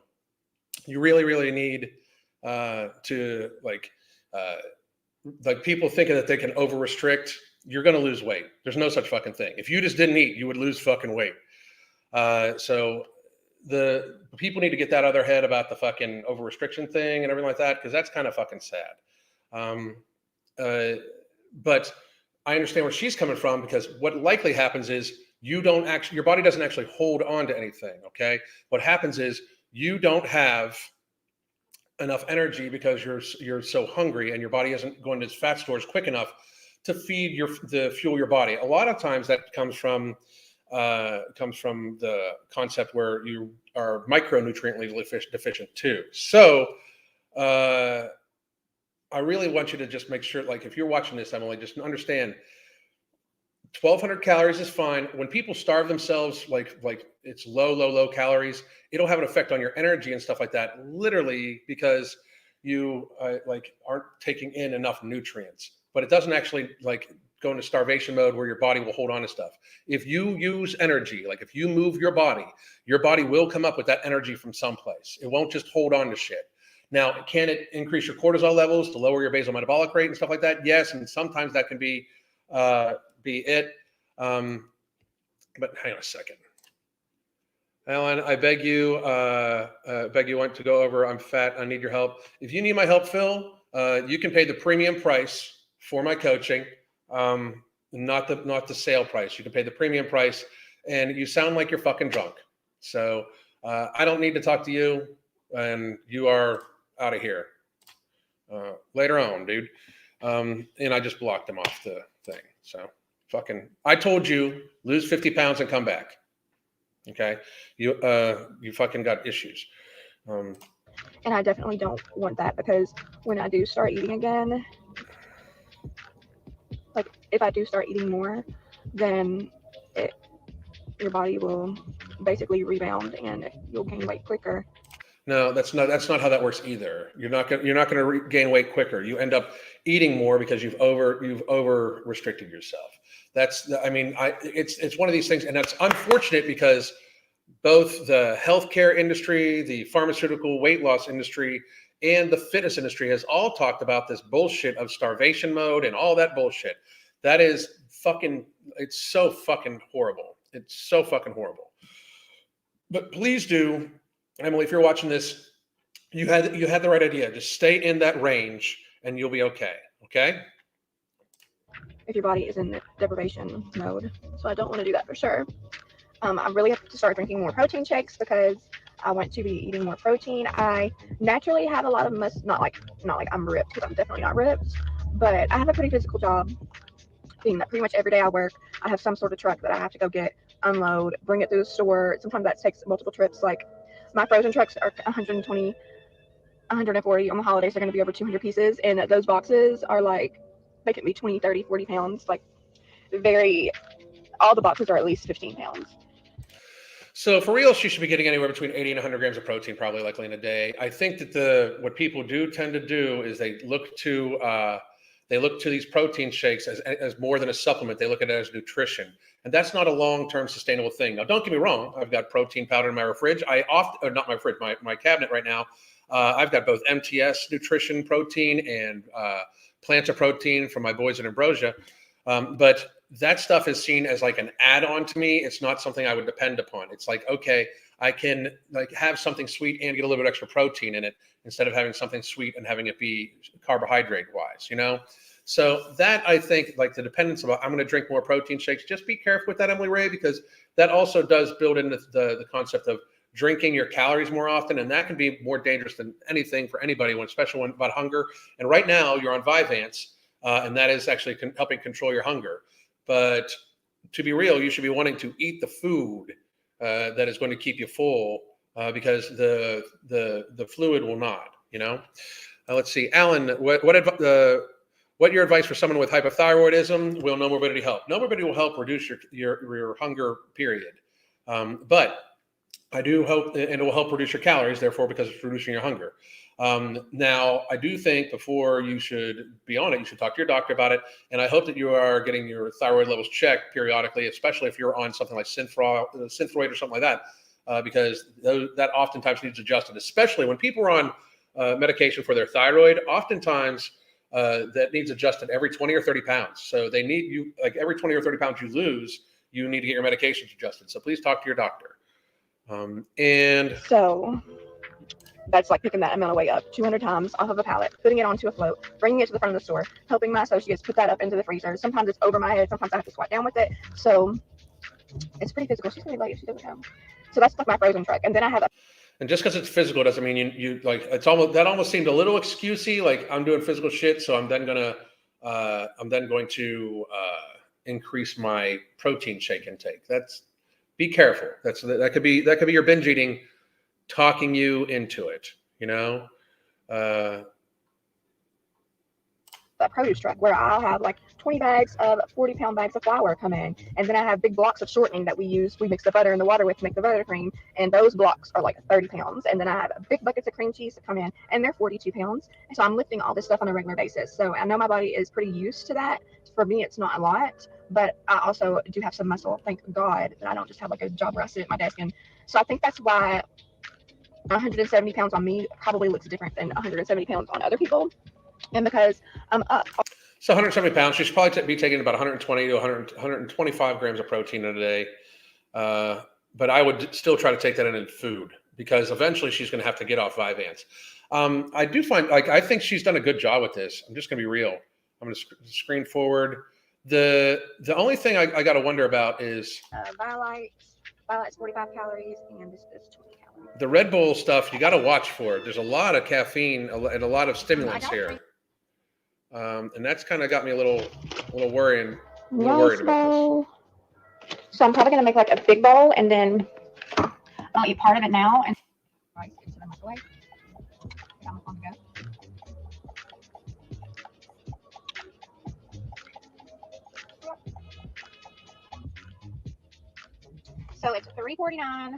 A: you really, really need to like people thinking that they can over restrict. You're going to lose weight. There's no such fucking thing. If you just didn't eat, you would lose fucking weight. So the people need to get that out of their head about the fucking over restriction thing and everything like that, because that's kind of fucking sad. But I understand where she's coming from, because what likely happens is your body doesn't actually hold on to anything. Okay. What happens is you don't have enough energy because you're so hungry, and your body isn't going to its fat stores quick enough to fuel your body. A lot of times that comes from the concept where you are micronutriently deficient too. So I really want you to just make sure, like, if you're watching this, Emily, just understand 1,200 calories is fine. When people starve themselves, like it's low calories, it'll have an effect on your energy and stuff like that, literally, because you aren't taking in enough nutrients. But it doesn't actually go into starvation mode where your body will hold on to stuff. If you use energy, like if you move your body will come up with that energy from someplace. It won't just hold on to shit. Now, can it increase your cortisol levels to lower your basal metabolic rate and stuff like that? Yes, and sometimes that can be it. But hang on a second. Alan, I beg you want to go over. I'm fat. I need your help. If you need my help, Phil, you can pay the premium price for my coaching, not the sale price. You can pay the premium price, and you sound like you're fucking drunk. So I don't need to talk to you, and you are out of here. Later on, dude. And I just blocked him off the thing. So fucking, I told you, lose 50 pounds and come back. Okay, you fucking got issues.
B: And I definitely don't want that, because when I do start eating again, like if I do start eating more, then your body will basically rebound and you'll gain weight quicker.
A: No, that's not how that works either. You're not gonna gain weight quicker. You end up eating more because you've over restricted yourself. It's one of these things, and that's unfortunate because both the healthcare industry, the pharmaceutical weight loss industry, and the fitness industry has all talked about this bullshit of starvation mode and all that bullshit. That is fucking, it's so fucking horrible. It's so fucking horrible. But please do, Emily, if you're watching this, you had the right idea. Just stay in that range and you'll be okay. Okay?
B: If your body is in deprivation mode. So I don't want to do that for sure. I really have to start drinking more protein shakes because I want to be eating more protein. I naturally have a lot of not like I'm ripped, because I'm definitely not ripped, but I have a pretty physical job, being that pretty much every day I work, I have some sort of truck that I have to go get, unload, bring it through the store. Sometimes that takes multiple trips. Like my frozen trucks are 120, 140. On the holidays, they're going to be over 200 pieces, and those boxes are like, they can be 20, 30, 40 pounds. Like all the boxes are at least 15 pounds.
A: So for real, she should be getting anywhere between 80 and 100 grams of protein, probably likely in a day. I think that what people do tend to do is they look to these protein shakes as more than a supplement. They look at it as nutrition, and that's not a long-term sustainable thing. Now, don't get me wrong. I've got protein powder in my fridge. Not my fridge, my cabinet right now. I've got both MTS nutrition protein and Planta protein from my boys at Ambrosia, but that stuff is seen as like an add-on to me. It's not something I would depend upon. It's like, okay, I can like have something sweet and get a little bit extra protein in it instead of having something sweet and having it be carbohydrate wise, you know? So that, I think, like the dependence of, I'm going to drink more protein shakes, just be careful with that, Emily Ray, because that also does build into the concept of drinking your calories more often. And that can be more dangerous than anything for anybody, especially when about hunger. And right now you're on Vyvanse, and that is actually helping control your hunger. But to be real, you should be wanting to eat the food that is going to keep you full, because the fluid will not. You know. Let's see, Alan. What your advice for someone with hypothyroidism? Will no morbidity help? No morbidity will help reduce your hunger. Period. But I do hope, and it will help reduce your calories. Therefore, because it's reducing your hunger. Now, I do think before you should be on it, you should talk to your doctor about it. And I hope that you are getting your thyroid levels checked periodically, especially if you're on something like Synthroid or something like that, because that oftentimes needs adjusted, especially when people are on medication for their thyroid. Oftentimes that needs adjusted every 20 or 30 pounds. So they need you, like every 20 or 30 pounds you lose, you need to get your medications adjusted. So please talk to your doctor. And
B: so that's like picking that amount of weight up 200 times off of a pallet, putting it onto a float, bringing it to the front of the store, helping my associates put that up into the freezer. Sometimes it's over my head. Sometimes I have to squat down with it. So it's pretty physical. She's going to be late if she doesn't come. So that's like my frozen truck. And then I have
A: and just because it's physical doesn't mean you like, it's almost seemed a little excusey. Like, I'm doing physical shit, so I'm then going to increase my protein shake intake. Be careful. That could be your binge eating talking you into it, you know.
B: that produce truck where I'll have like 20 bags of 40-pound bags of flour come in, and then I have big blocks of shortening that we mix the butter in the water with to make the buttercream, and those blocks are like 30 pounds. And then I have big buckets of cream cheese that come in, and they're 42 pounds. And so I'm lifting all this stuff on a regular basis. So I know my body is pretty used to that. For me, it's not a lot, but I also do have some muscle. Thank God that I don't just have like a job where I sit at my desk. And so I think that's why 170 pounds on me probably looks different than 170 pounds on other people. And because I'm up.
A: So 170 pounds, she should probably be taking about 120 to 125 grams of protein in a day. but I would still try to take that in food because eventually she's going to have to get off Vyvanse. I do find, I think she's done a good job with this. I'm just going to be real. I'm going to screen forward. The only thing I got to wonder about is
B: Violet's 45 calories, and this is 20 calories.
A: the Red Bull stuff. You got to watch for it. There's a lot of caffeine and a lot of stimulants here, and that's kind of got me a little worried. Worried about this.
B: So I'm probably gonna make like a big bowl, and then I'll eat part of it now, and rice into the microwave. Got my phone to go. So it's $3.49,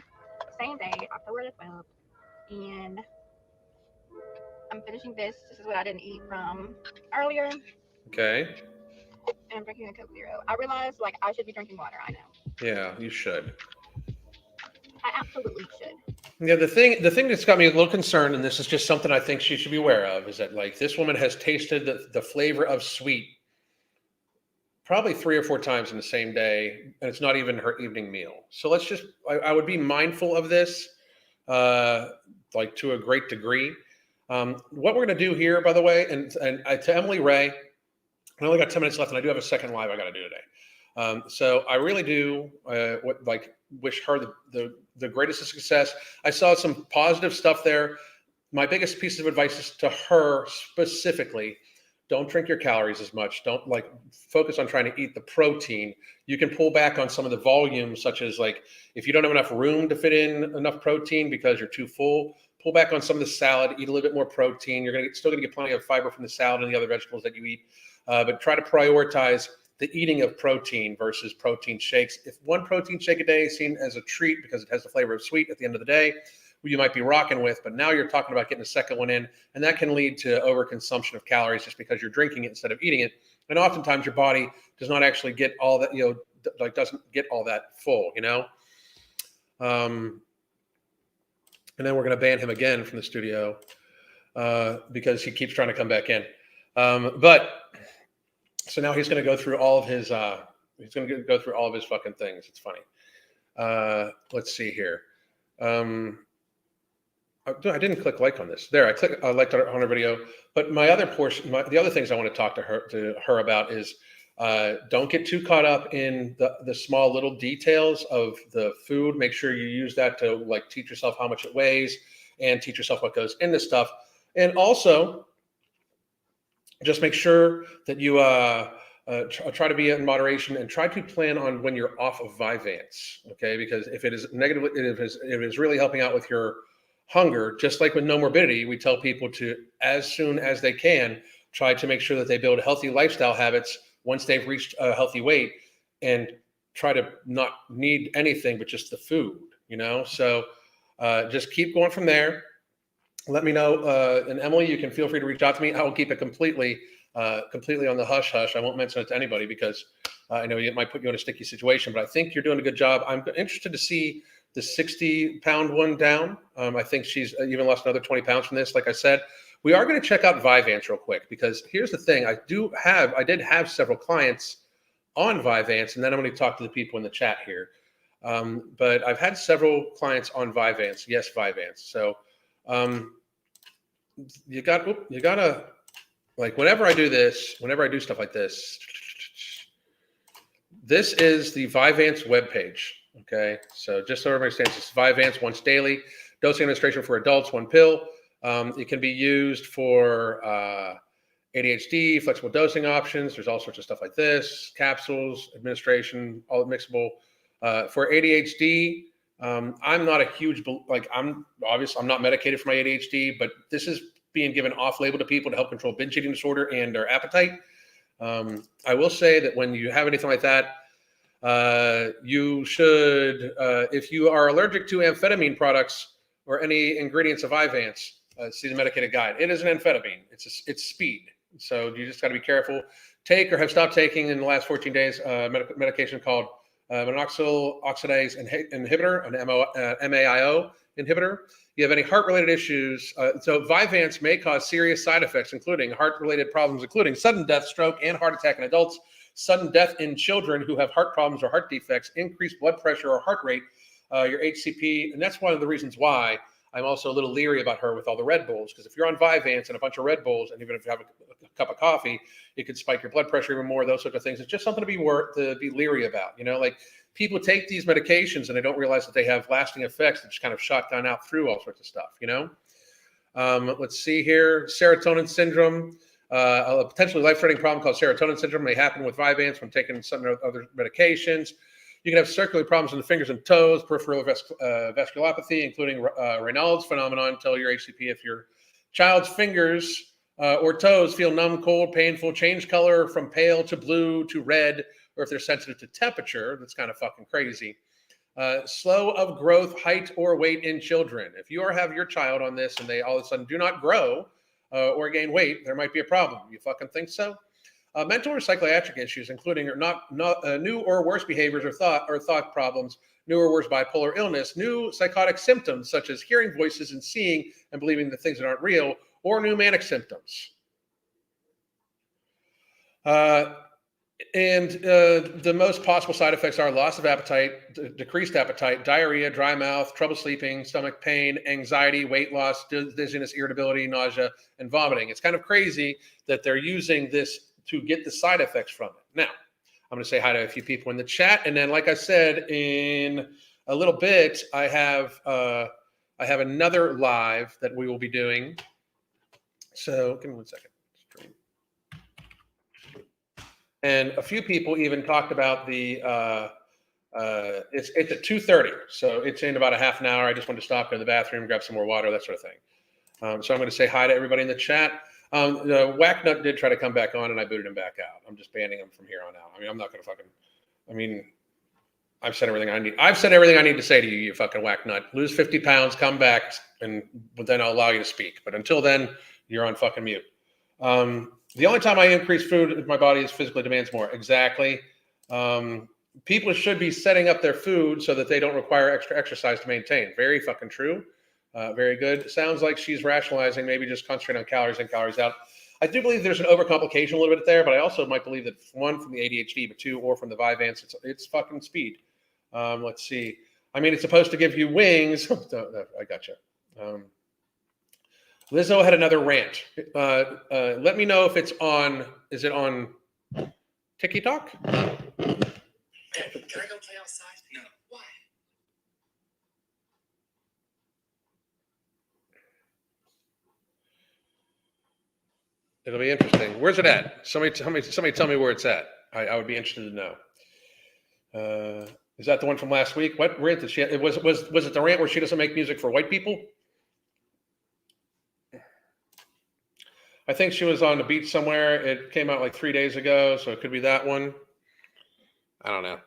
B: same day, October the 12th, and I'm finishing this. This is what I didn't eat from earlier.
A: Okay.
B: And I'm drinking a Coke Zero. I realized like I should be drinking water. I know.
A: Yeah, you should.
B: I absolutely should.
A: Yeah, the thing that's got me a little concerned, and this is just something I think she should be aware of, is that like this woman has tasted the flavor of sweet probably 3 or 4 times in the same day, and it's not even her evening meal. So let's just, I would be mindful of this, like to a great degree. What we're going to do here, by the way, and to Emily Ray, I only got 10 minutes left, and I do have a second live I got to do today. So I really do wish her the greatest of success. I saw some positive stuff there. My biggest piece of advice is to her specifically: don't drink your calories as much. Don't focus on trying to eat the protein. You can pull back on some of the volume, such as like if you don't have enough room to fit in enough protein because you're too full, pull back on some of the salad, eat a little bit more protein. You're still going to get plenty of fiber from the salad and the other vegetables that you eat, but try to prioritize the eating of protein versus protein shakes. If one protein shake a day is seen as a treat because it has the flavor of sweet at the end of the day, you might be rocking with, but now you're talking about getting a second one in, and that can lead to overconsumption of calories just because you're drinking it instead of eating it. And oftentimes your body does not actually get all that, doesn't get all that full, And then we're going to ban him again from the studio because he keeps trying to come back in. So now he's going to go through all of his, fucking things. It's funny. Let's see here. I didn't click like on this. There, I liked on her video. But my other portion, the other things I want to talk to her about is don't get too caught up in the small little details of the food. Make sure you use that to teach yourself how much it weighs and teach yourself what goes in this stuff. And also, just make sure that you try to be in moderation and try to plan on when you're off of Vyvanse. Okay, because if it is negatively, if it is really helping out with your hunger, just like with No Morbidity, we tell people to, as soon as they can, try to make sure that they build healthy lifestyle habits once they've reached a healthy weight, and try to not need anything but just the food. So just keep going from there. Let me know, and Emily, you can feel free to reach out to me. I will keep it completely on the hush hush. I won't mention it to anybody because I know it might put you in a sticky situation. But I think you're doing a good job. I'm interested to see the 60-pound one down. I think she's even lost another 20 pounds from this. Like I said, we are going to check out Vyvanse real quick because here's the thing: I did have several clients on Vyvanse, and then I'm going to talk to the people in the chat here. But I've had several clients on Vyvanse. Yes, Vyvanse. So. You gotta whenever I do stuff like this, this is the Vyvanse webpage. Okay. So just so everybody understands, it's Vyvanse once daily, dosing administration for adults, 1 pill. It can be used for ADHD, flexible dosing options. There's all sorts of stuff like this, capsules, administration, all mixable. For ADHD, I'm not a huge, I'm not medicated for my ADHD, but this is being given off label to people to help control binge eating disorder and their appetite. I will say that when you have anything like that, you should, if you are allergic to amphetamine products or any ingredients of Vyvanse, see the medicated guide. It is an amphetamine. It's speed. So you just got to be careful. Take or have stopped taking in the last 14 days medication called monoxyl oxidase inhibitor, an MAIO inhibitor. You have any heart-related issues. So Vyvanse may cause serious side effects, including heart-related problems, including sudden death, stroke, and heart attack in adults, sudden death in children who have heart problems or heart defects, increased blood pressure or heart rate, your HCP, and that's one of the reasons why I'm also a little leery about her with all the Red Bulls, because if you're on Vyvanse and a bunch of Red Bulls, and even if you have a cup of coffee, it could spike your blood pressure even more, those sorts of things. It's just something to be leery about. Like people take these medications and they don't realize that they have lasting effects that just kind of shotgun out through all sorts of stuff, Let's see here. Serotonin syndrome. A potentially life-threatening problem called serotonin syndrome may happen with Vyvanse when taking some other medications. You can have circulatory problems in the fingers and toes, peripheral vasculopathy, including Raynaud's phenomenon. Tell your HCP if your child's fingers or toes feel numb, cold, painful, change color from pale to blue to red, or if they're sensitive to temperature. That's kind of fucking crazy. Slow of growth, height, or weight in children. If you have your child on this and they all of a sudden do not grow or gain weight, there might be a problem. You fucking think so? Mental or psychiatric issues, including new or worse behaviors or thought problems, new or worse bipolar illness, new psychotic symptoms such as hearing voices and seeing and believing that things that aren't real, or new manic symptoms. And the most possible side effects are loss of appetite, decreased appetite, diarrhea, dry mouth, trouble sleeping, stomach pain, anxiety, weight loss, dizziness, irritability, nausea, and vomiting. It's kind of crazy that they're using this to get the side effects from it. Now, I'm going to say hi to a few people in the chat, and then, like I said, in a little bit, I have another live that we will be doing. So, give me 1 second. And a few people even talked about the it's at 2:30, so it's in about a half an hour. I just wanted to stop, go to the bathroom, grab some more water, that sort of thing. So I'm going to say hi to everybody in the chat. The Whacknut did try to come back on, and I booted him back out. I'm just banning him from here on out. I mean, I'm not going to I've said everything I need. I've said everything I need to say to you, you fucking Whacknut. Lose 50 pounds, come back, and then I'll allow you to speak. But until then, you're on fucking mute. The only time I increase food in my body is physically demands more. Exactly. People should be setting up their food so that they don't require extra exercise to maintain. Very fucking true. Very good. Sounds like she's rationalizing, maybe just concentrate on calories in, calories out. I do believe there's an overcomplication a little bit there, but I also might believe that one, from the ADHD, but two, or from the Vyvanse, it's fucking speed. Let's see. I mean, it's supposed to give you wings. I gotcha. Lizzo had another rant. Let me know if it's on. Is it on TikTok?
E: Can I go play outside? No. Why?
A: It'll be interesting. Where's it at? Somebody tell me where it's at. I would be interested to know. Is that the one from last week? What rant did she? Was it the rant where she doesn't make music for white people? I think she was on the beach somewhere. It came out like 3 days ago, so it could be that one. I don't know.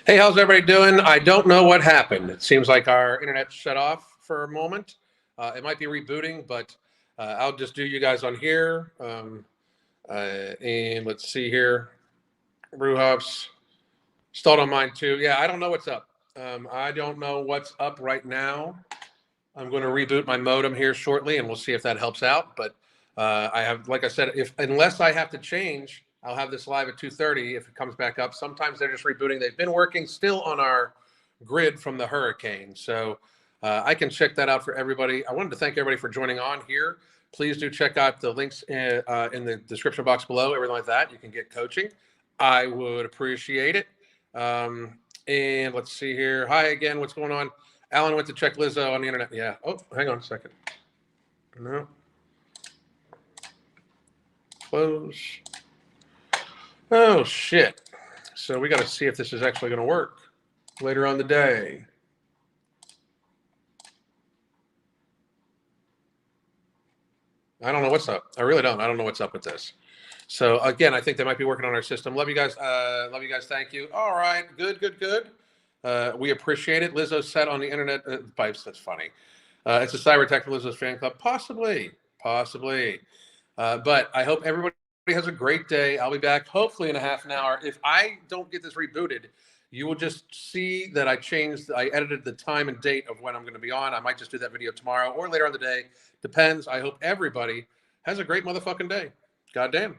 A: Hey, how's everybody doing? I don't know what happened. It seems like our internet shut off for a moment. It might be rebooting, but I'll just do you guys on here. And let's see here. Brewhops stalled on mine too. Yeah, I don't know what's up. I don't know what's up right now. I'm going to reboot my modem here shortly, and we'll see if that helps out. But I have, like I said, unless I have to change, I'll have this live at 2:30 if it comes back up. Sometimes they're just rebooting. They've been working still on our grid from the hurricane, so I can check that out for everybody. I wanted to thank everybody for joining on here. Please do check out the links in the description box below, everything like that. You can get coaching. I would appreciate it. And let's see here. Hi again. What's going on? Alan went to check Lizzo on the internet. Yeah. Oh, hang on a second. No. Close. Oh, shit. So we got to see if this is actually going to work later on the day. I don't know what's up. I really don't. I don't know what's up with this. So again, I think they might be working on our system. Love you guys. Love you guys. Thank you. All right. Good, good, good. We appreciate it. Lizzo said on the internet, pipes. That's funny. It's a cyber attack for Lizzo's fan club. Possibly. But I hope everybody has a great day. I'll be back hopefully in a half an hour. If I don't get this rebooted, you will just see that I edited the time and date of when I'm going to be on. I might just do that video tomorrow or later on the day. Depends. I hope everybody has a great motherfucking day. Goddamn.